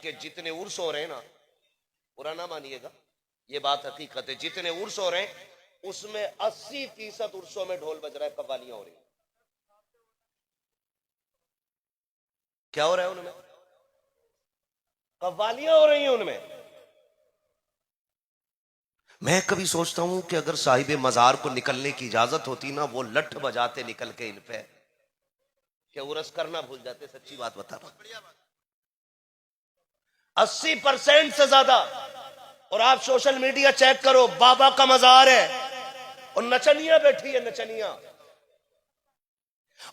कि जितने उर्स हो रहे हैं ना, बुरा ना मानिएगा, ये बात हकीकत है, जितने उर्स हो रहे हैं उसमें 80% उर्सों में ढोल बज रहा है, कव्वालियां हो रही है। क्या हो रहा है उनमें? कव्वालियां हो रही हैं उनमें। मैं कभी सोचता हूं कि अगर साहिब मजार को निकलने की इजाजत होती ना, वो लठ बजाते निकल के इन पे, क्या उरस करना भूल जाते। सच्ची बात बता रहा हूं, 80% से ज्यादा। और आप सोशल मीडिया चेक करो, बाबा का मजार है और नचनियां बैठी है, नचनियां।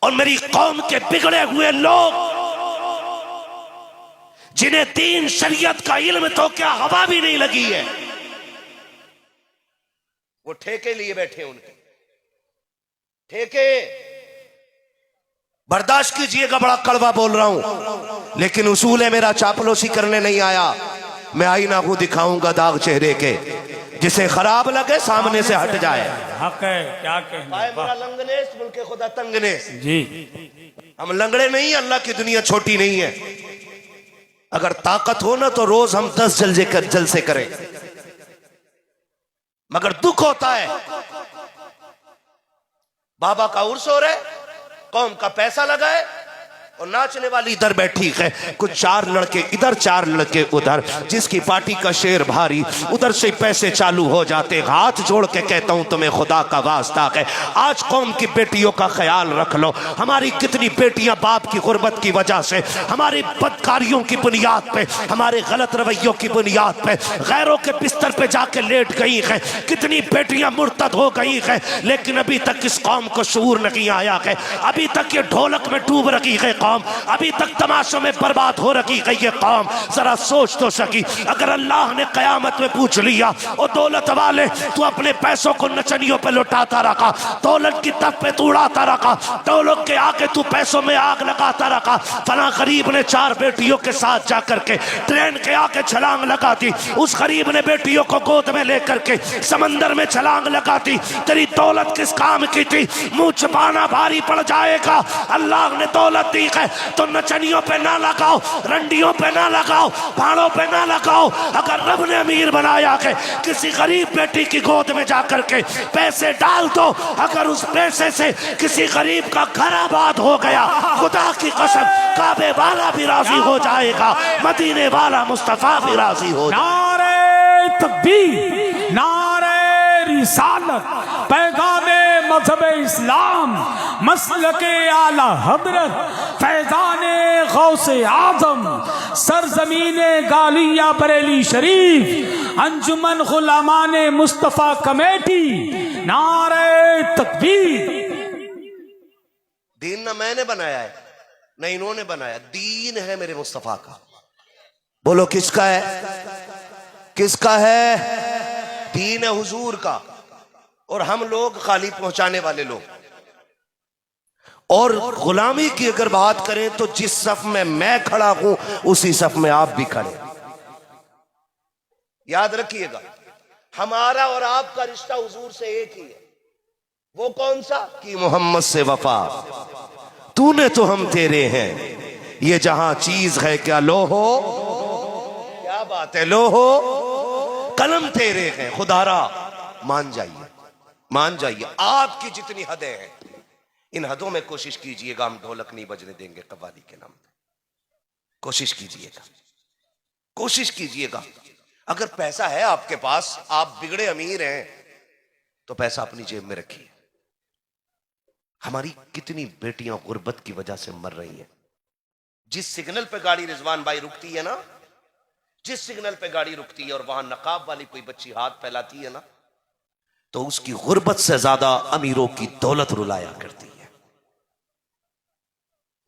और मेरी कौम के बिगड़े हुए लोग, जिन्हें दीन शरीयत का इल्म तो क्या हवा भी नहीं लगी है, वो ठेके लिए बैठे, उनके ठेके। बर्दाश्त कीजिएगा, बड़ा कड़वा बोल रहा हूं, लेकिन उसूल है मेरा, चापलूसी करने नहीं आया। मैं आईना को दिखाऊंगा दाग चेहरे के, जिसे खराब लगे सामने से हट जाए। हक है, क्या कहना। लंगनेस मुल्के खुदा तंगनेस जी, हम लंगड़े नहीं, अल्लाह की दुनिया छोटी नहीं है। अगर ताकत हो ना तो रोज हम 10 जलसे करें, मगर दुख होता है। बाबा का उर्स हो रहा है, कौम का पैसा लगा है और नाचने वाली इधर बैठी है, कुछ 4 लड़के इधर 4 लड़के उधर, जिसकी पार्टी का शेर भारी उधर से पैसे चालू हो जाते। हाथ जोड़ के कहता हूं तुम्हें खुदा का वास्ता है, आज कौम की बेटियों का ख्याल रख लो। हमारी कितनी बेटियां बाप की गुर्बत की वजह से, हमारी बदकारियों की बुनियाद पे, हमारे गलत रवैयों की बुनियाद पे गैरों के बिस्तर पे जाके लेट गई है। कितनी बेटियां मुर्तद हो गई है, लेकिन अभी तक इस कौम को शऊर नहीं आया है। अभी तक ये ढोलक में डूब रखी है कौम, अभी तक तमाशों में बर्बाद हो रखी है ये कौम। जरा सोच तो सकी, अगर अल्लाह ने कयामत में पूछ लिया, ओ दौलत वाले तू अपने पैसों को नचनियों पे लुटाता रखा, दौलत की तप पे तू उड़ाता रखा, दौलत के आके तू पैसों में आग लगाता रखा। फला गरीब ने 4 बेटियों के साथ जाकर के ट्रेन के आके छलांग लगा दी, उस गरीब ने बेटियों को गोद में लेकर के समंदर में छलांग लगा दी। तेरी दौलत किस काम की थी? मुंह छुपाना भारी पड़ जाएगा। अल्लाह ने दौलत दी है तो नचनियों पे ना लगाओ, रंडियों पे ना लगाओ, भाड़ों पे ना लगाओ। अगर रब ने अमीर बनाया है, किसी गरीब बेटी की गोद में जाकर के पैसे डाल दो, अगर उस पैसे से किसी गरीब का घर आबाद हो गया, खुदा की कसम काबे वाला भी राजी हो जाएगा, मदीने वाला मुस्तफा भी राजी हो जाएगा। नारे तकबीर, नारे रिसालत, पैगामे मजहब इस्लाम, मसलके आला हजरत, फैजाने गौसे आजम, सरजमीने गालिया बरेली शरीफ, अंजुमन गुलामाने मुस्तफा कमेटी। नारे तकबीर। दीन ना मैंने बनाया है, ना इन्होंने बनाया, दीन है मेरे मुस्तफा का। बोलो किसका है? किसका है? दीन है हुजूर का, और हम लोग खाली पहुंचाने वाले लोग। और गुलामी की अगर बात करें तो जिस सफ में मैं खड़ा हूं उसी सफ में आप भी खड़े। याद रखिएगा, हमारा और आपका रिश्ता हुजूर से एक ही है। वो कौन सा? कि मोहम्मद से वफा, तूने तो हम तेरे हैं, ये जहां चीज है क्या लो हो, क्या बात है लो हो, कलम तेरे हैं खुदारा। मान जाइए, मान जाइए, आपकी जितनी हदें हैं इन हदों में कोशिश कीजिएगा, हम ढोलक नहीं बजने देंगे कव्वाली के नाम पे। कोशिश कीजिएगा, कोशिश कीजिएगा। अगर पैसा है आपके पास, आप बिगड़े अमीर हैं, तो पैसा अपनी जेब में रखिए। हमारी कितनी बेटियां गुर्बत की वजह से मर रही हैं। जिस सिग्नल पे गाड़ी रिजवान भाई रुकती है ना, जिस सिग्नल पे गाड़ी रुकती है और वहां नकाब वाली कोई बच्ची हाथ फैलाती है ना, तो उसकी गुर्बत से ज्यादा अमीरों की दौलत रुलाया करती है।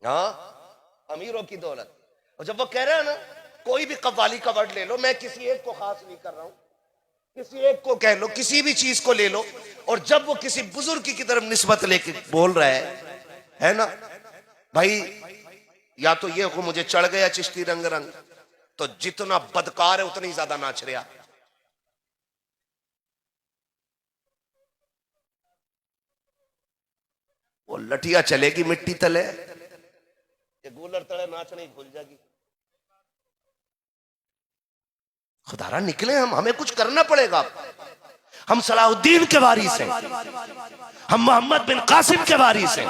हाँ, अमीरों की दौलत। और जब वो कह रहे हैं ना, कोई भी कव्वाली का वर्ड ले लो, मैं किसी एक को खास नहीं कर रहा हूं, किसी एक को कह लो, किसी भी चीज को ले लो, और जब वो किसी बुजुर्ग की तरफ निस्बत लेके बोल रहा है ना भाई, या तो ये को मुझे चढ़ गया चिश्ती रंग रंग, तो जितना बदकार है उतनी ज्यादा नाच रहा। वो लठिया चलेगी मिट्टी तले, ये गूलर तले नाच नहीं भूल जाएगी। खुदारा निकले हम, हमें कुछ करना पड़ेगा। हम सलाहुद्दीन के वारिस हैं, हम मोहम्मद बिन कासिम के वारिस हैं।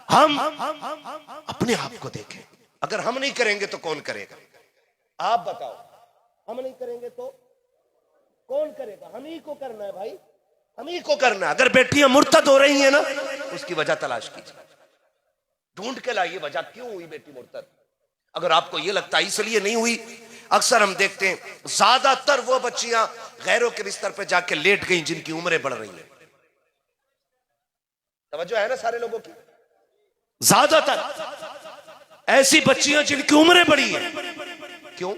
हम अपने आप को देखें। अगर हम नहीं करेंगे तो कौन करेगा? आप बताओ, हम नहीं करेंगे तो कौन करेगा? हम ही को करना है भाई, हम ही को करना है। अगर बेटियां मुर्तद हो रही हैं ना, उसकी वजह तलाश कीजिए, ढूंढ के लाइए वजह क्यों हुई बेटी मुर्तद। अगर आपको यह लगता है इसलिए नहीं हुई, अक्सर हम देखते हैं ज्यादातर वो बच्चियां गैरों के बिस्तर पे जाके लेट गई जिनकी उम्रें बढ़ रही हैं। तवज्जो है ना सारे लोगों की? ज्यादातर ऐसी बच्चियां जिनकी उम्रें बढ़ी हैं। क्यों?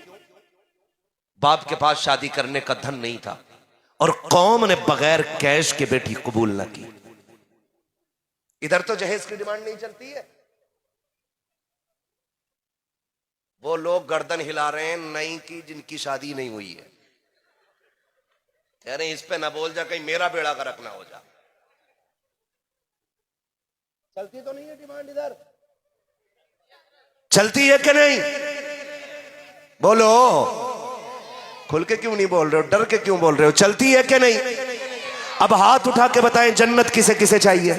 बाप के पास शादी करने का धन नहीं था और कौम ने बगैर कैश के बेटी कबूल ना की। इधर तो जहेज की डिमांड नहीं चलती है, वो लोग गर्दन हिला रहे हैं नई की जिनकी शादी नहीं हुई है। कह रहे हैं इस पे ना बोल जा, कहीं मेरा बेड़ा गर्क ना हो जा। चलती तो नहीं है डिमांड इधर? चलती है कि नहीं? बोलो, खुल के क्यों नहीं बोल रहे हो? डर के क्यों बोल रहे हो? चलती है कि नहीं? अब हाथ उठा के बताएं, जन्नत किसे किसे चाहिए?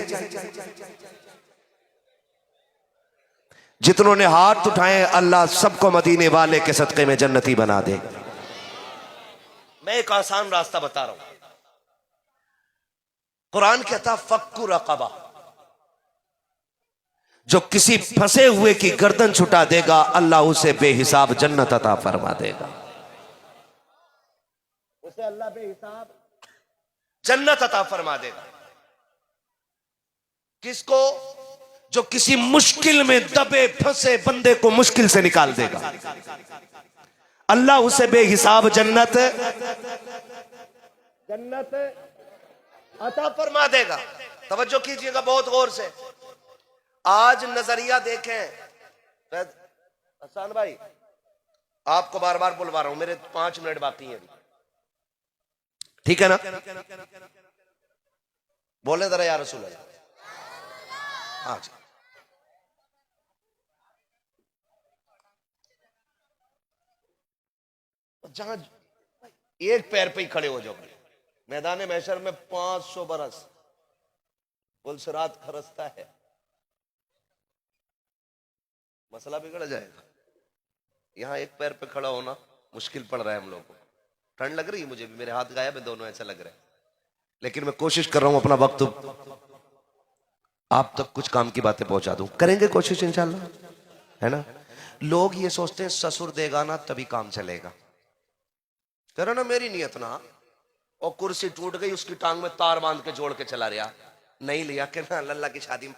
जितनों ने हाथ उठाए अल्लाह सबको मदीने वाले के सदके में जन्नती बना दे। मैं एक आसान रास्ता बता रहा हूं। कुरान कहता फक्कु रक़बा, जो किसी फंसे हुए की गर्दन छुटा देगा अल्लाह उसे बेहिसाब जन्नत अता फरमा देगा। उसे अल्लाह बेहिसाब जन्नत अता फरमा देगा। किसको? जो किसी मुश्किल में दबे फंसे बंदे को मुश्किल से निकाल देगा, अल्लाह उसे बेहिसाब जन्नत अता फरमा देगा। तवज्जो कीजिएगा बहुत गौर से। आज नजरिया देखें। हसन भाई, आपको बार बार बुलवा रहा हूं, मेरे 5 मिनट बाकी हैं, ठीक है ना? बोले जरा या रसूल अल्लाह। हाँ जी। जहां एक पैर पे ही खड़े हो जाओ, मैदान महशर में 500 बरस पुलसरात खरसता है, मसला बिगड़ जाएगा। यहां एक पैर पे खड़ा होना मुश्किल पड़ रहा है हम लोगों को। ठंड लग रही है मुझे भी, मेरे हाथ गायब है दोनों, ऐसा लग रहा है। लेकिन मैं कोशिश कर रहा हूं अपना वक्त आप तक कुछ काम की बातें पहुंचा दूं। करेंगे कोशिश इंशाल्लाह, है ना? लोग ये सोचते हैं ससुर देगा ना तभी काम चलेगा। करो ना, मेरी नियत ना। और कुर्सी टूट गई, उसकी टांग में तार बांध के जोड़ के चला रहा, नहीं लिया कि ना लल्ला की शादी में